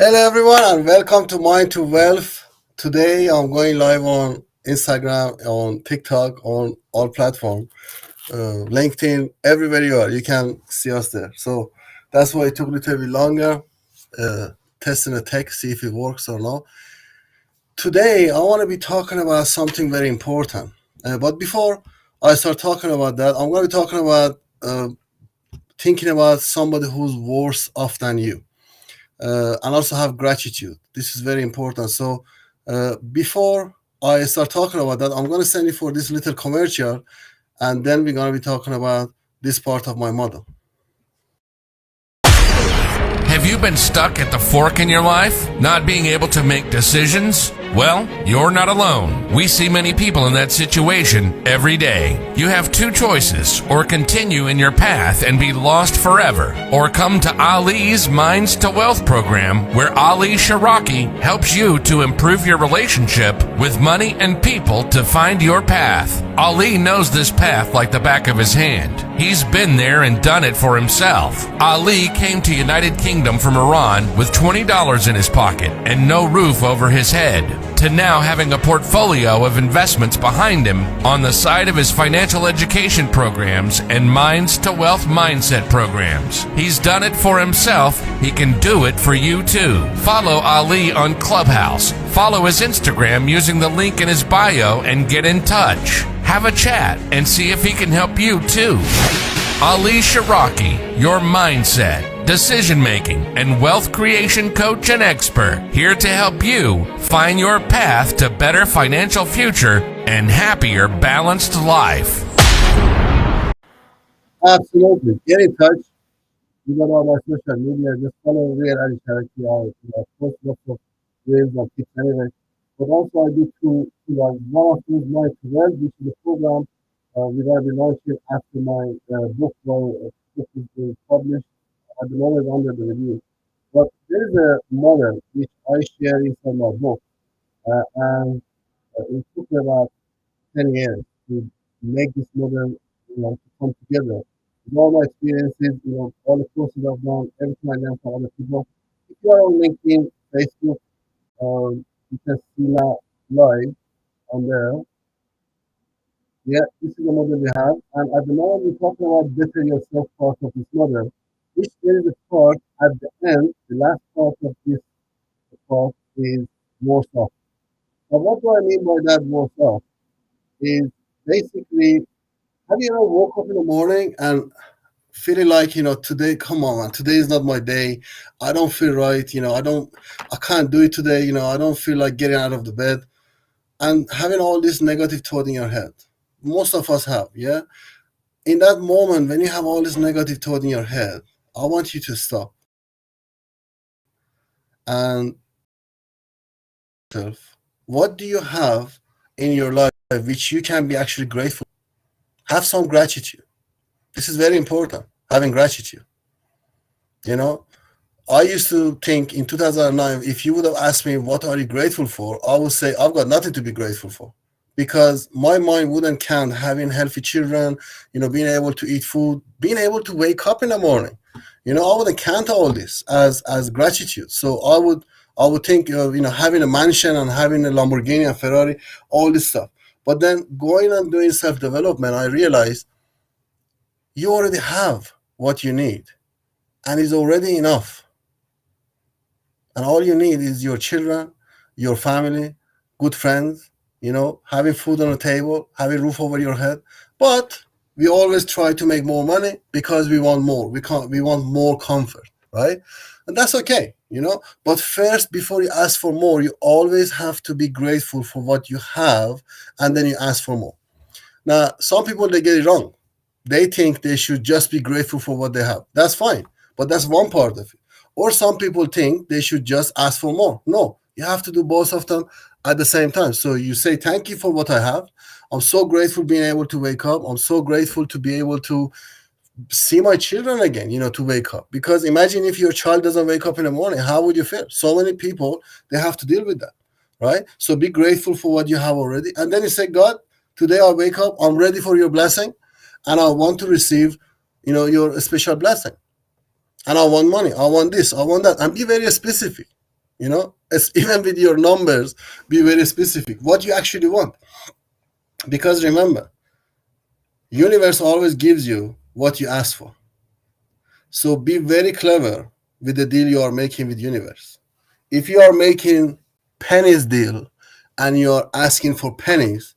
Hello, everyone, and welcome to Mind to Wealth. Today, I'm going live on Instagram, on TikTok, on all platforms, LinkedIn, everywhere you are. You can see us there. So that's why it took a little bit longer, uh, testing the tech, see if it works or not. Today, I want to be talking about something very important. But before I start talking about that, I'm going to be talking about thinking about somebody who's worse off than you, and also have gratitude. This is very important. So before I start talking about that, I'm going to send you for this little commercial, and then we're going to be talking about this part of my model. Have you been stuck at the fork in your life, not being able to make decisions? Well, you're not alone. We see many people in that situation every day. You have two choices: or continue in your path and be lost forever, or come to Ali's Minds to Wealth program, where Ali Shahraki helps you to improve your relationship with money and people to find your path. Ali knows this path like the back of his hand. He's been there and done it for himself. Ali came to United Kingdom from Iran with $20 in his pocket and no roof over his head, to now having a portfolio of investments behind him on the side of his financial education programs and Minds to Wealth mindset programs. He's done it for himself. He can do it for you too. Follow Ali on Clubhouse. Follow his Instagram using the link in his bio and get in touch. Have a chat and see if he can help you too. Ali Shahraki, your mindset, decision-making, and wealth creation coach and expert, here to help you find your path to better financial future and happier, balanced life. Absolutely. Get in touch. You got all my social media. Just follow Real Ali Shahraki. I post lots of reels and tips anyway. But also I do one of these Mind to Wealth, which is a program we're going to be launching after my book is being published. At the moment under the review. But there is a model which I share inside my book, and it took me about 10 years to make this model, to come together. With all my experiences, all the courses I've done, everything I learned from other people. If you are on LinkedIn, Facebook, you can see now live on there. Yeah, this is the model we have. And at the moment, we're talking about better yourself part of this model, which there is a part at the end, the last part of this part is worse off. But what do I mean by that worse off? Is basically, have you ever woke up in the morning and feeling like, today, come on, man, today is not my day. I don't feel right. I can't do it today. I don't feel like getting out of the bed and having all this negative thought in your head. Most of us have, yeah? In that moment, when you have all this negative thought in your head, I want you to stop and what do you have in your life which you can be actually grateful? Have some gratitude. This is very important, having gratitude. I used to think in 2009, if you would have asked me, what are you grateful for? I would say, I've got nothing to be grateful for, because my mind wouldn't count having healthy children, being able to eat food, being able to wake up in the morning. I wouldn't count all this as gratitude. So I would think of, having a mansion and having a Lamborghini and Ferrari, all this stuff. But then going and doing self-development, I realized you already have what you need, and it's already enough. And all you need is your children, your family, good friends, having food on the table, having a roof over your head. But we always try to make more money because we want more. We want more comfort, right? And that's okay, But first, before you ask for more, you always have to be grateful for what you have, and then you ask for more. Now, some people, they get it wrong. They think they should just be grateful for what they have. That's fine, but that's one part of it. Or some people think they should just ask for more. No, you have to do both of them at the same time. So you say, thank you for what I have. I'm so grateful being able to wake up. I'm so grateful to be able to see my children again, to wake up. Because imagine if your child doesn't wake up in the morning, how would you feel? So many people, they have to deal with that, right? So be grateful for what you have already. And then you say, God, today I wake up, I'm ready for your blessing, and I want to receive, your special blessing. And I want money, I want this, I want that. And be very specific. Even with your numbers, be very specific what you actually want. Because remember, universe always gives you what you ask for. So be very clever with the deal you are making with universe. If you are making pennies deal and you're asking for pennies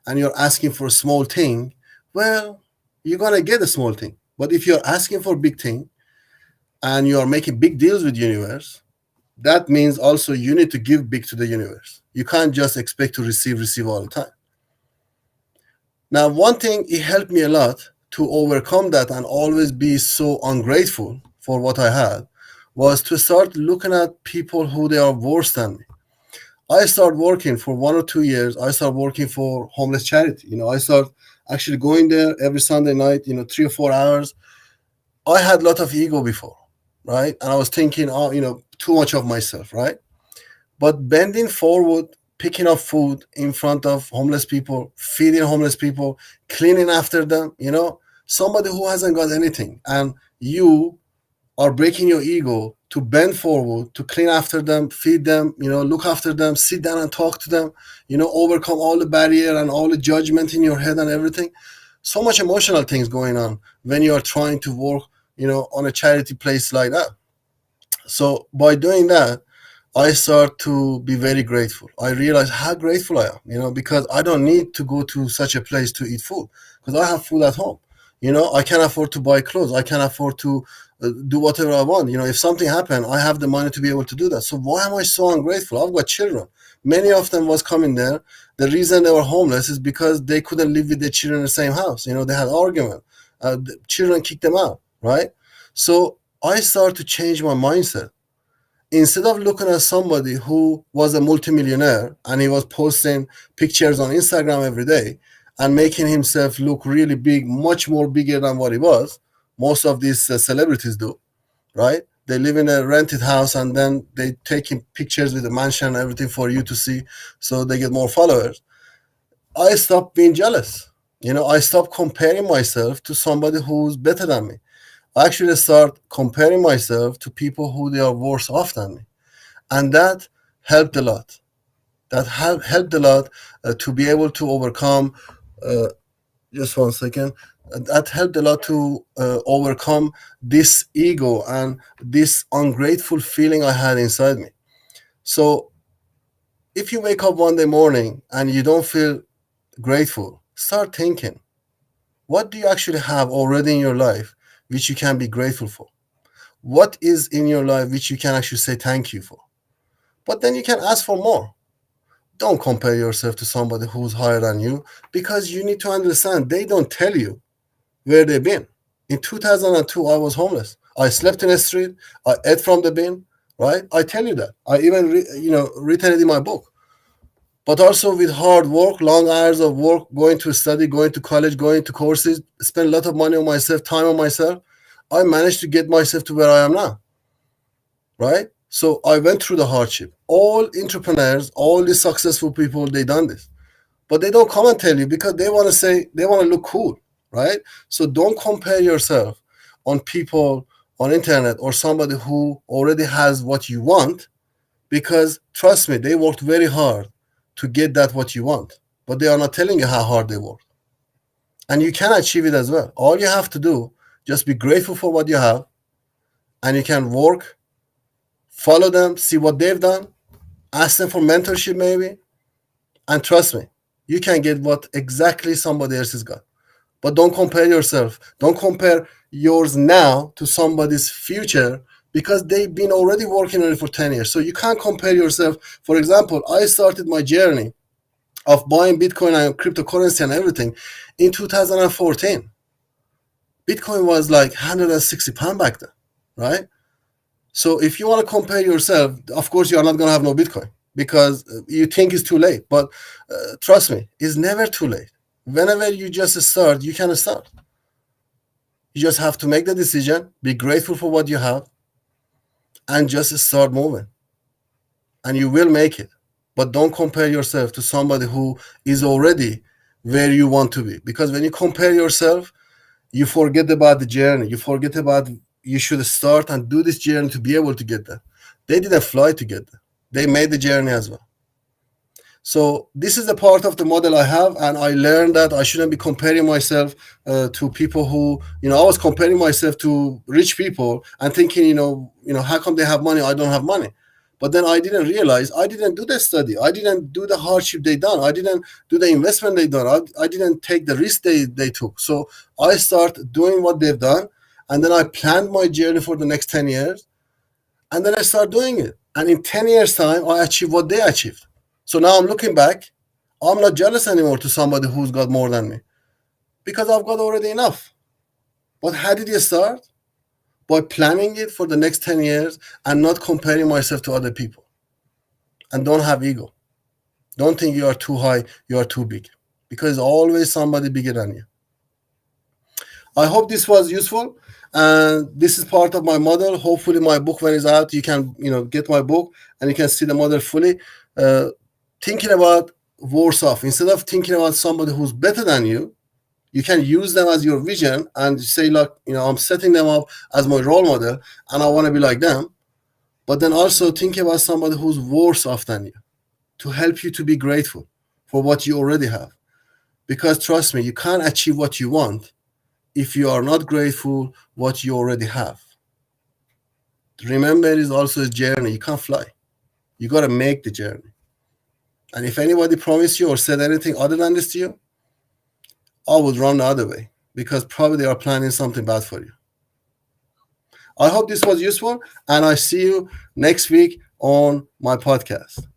and you're asking for a small thing, well, you're gonna get a small thing. But if you're asking for big thing and you are making big deals with universe, that means also you need to give big to the universe. You can't just expect to receive all the time. Now, one thing it helped me a lot to overcome that and always be so ungrateful for what I had was to start looking at people who they are worse than me. I started working for 1 or 2 years. I started working for homeless charity. I started actually going there every Sunday night, 3 or 4 hours. I had a lot of ego before, right? And I was thinking, oh, too much of myself, right? But bending forward, picking up food in front of homeless people, feeding homeless people, cleaning after them, somebody who hasn't got anything, and you are breaking your ego to bend forward, to clean after them, feed them, look after them, sit down and talk to them, overcome all the barrier and all the judgment in your head and everything. So much emotional things going on when you are trying to work, on a charity place like that. So by doing that, I start to be very grateful. I realize how grateful I am, because I don't need to go to such a place to eat food because I have food at home. I can afford to buy clothes. I can afford to do whatever I want. If something happened, I have the money to be able to do that. So why am I so ungrateful? I've got children. Many of them was coming there. The reason they were homeless is because they couldn't live with their children in the same house. They had argument. The children kicked them out, right? So I started to change my mindset. Instead of looking at somebody who was a multimillionaire and he was posting pictures on Instagram every day and making himself look really big, much more bigger than what he was, most of these celebrities do, right? They live in a rented house and then they taking pictures with the mansion and everything for you to see so they get more followers. I stopped being jealous. I stopped comparing myself to somebody who's better than me. I actually start comparing myself to people who they are worse off than me. And that helped a lot. That helped a lot to be able to overcome, uh, just 1 second, that helped a lot to overcome this ego and this ungrateful feeling I had inside me. So if you wake up one day morning and you don't feel grateful, start thinking, what do you actually have already in your life which you can be grateful for? What is in your life which you can actually say thank you for? But then you can ask for more. Don't compare yourself to somebody who's higher than you because you need to understand they don't tell you where they've been. In 2002, I was homeless. I slept in the street. I ate from the bin, right? I tell you that. I even, written it in my book. But also with hard work, long hours of work, going to study, going to college, going to courses, spend a lot of money on myself, time on myself, I managed to get myself to where I am now, right? So I went through the hardship. All entrepreneurs, all the successful people, they done this. But they don't come and tell you because they want to say, they want to look cool, right? So don't compare yourself on people on internet or somebody who already has what you want, because trust me, they worked very hard to get that what you want, but they are not telling you how hard they work. And you can achieve it as well. All you have to do, just be grateful for what you have, and you can work, follow them, see what they've done, ask them for mentorship maybe, and trust me, you can get what exactly somebody else has got. But don't compare yourself. Don't compare yours now to somebody's future because they've been already working on it for 10 years. So you can't compare yourself. For example, I started my journey of buying Bitcoin and cryptocurrency and everything in 2014. Bitcoin was like £160 back then, right? So if you want to compare yourself, of course, you are not going to have no Bitcoin because you think it's too late. But trust me, it's never too late. Whenever you just start, you can start. You just have to make the decision, be grateful for what you have, and just start moving. And you will make it. But don't compare yourself to somebody who is already where you want to be. Because when you compare yourself, you forget about the journey. You forget about you should start and do this journey to be able to get there. They didn't fly to get there. They made the journey as well. So this is the part of the model I have, and I learned that I shouldn't be comparing myself to people who, I was comparing myself to rich people and thinking, how come they have money, I don't have money. But then I didn't realize I didn't do the study, I didn't do the hardship they done, I didn't do the investment they done, I didn't take the risk they took. So I start doing what they've done, and then I planned my journey for the next 10 years, and then I start doing it. And in 10 years' time, I achieve what they achieved. So now I'm looking back, I'm not jealous anymore to somebody who's got more than me because I've got already enough. But how did you start? By planning it for the next 10 years and not comparing myself to other people. And don't have ego. Don't think you are too high, you are too big, because there's always somebody bigger than you. I hope this was useful, and this is part of my model. Hopefully my book, when it's out, you can get my book and you can see the model fully. Thinking about worse off, instead of thinking about somebody who's better than you, you can use them as your vision and say, look, I'm setting them up as my role model and I want to be like them. But then also think about somebody who's worse off than you to help you to be grateful for what you already have. Because trust me, you can't achieve what you want if you are not grateful what you already have. Remember, it is also a journey. You can't fly. You got to make the journey. And if anybody promised you or said anything other than this to you, I would run the other way, because probably they are planning something bad for you. I hope this was useful, and I see you next week on my podcast.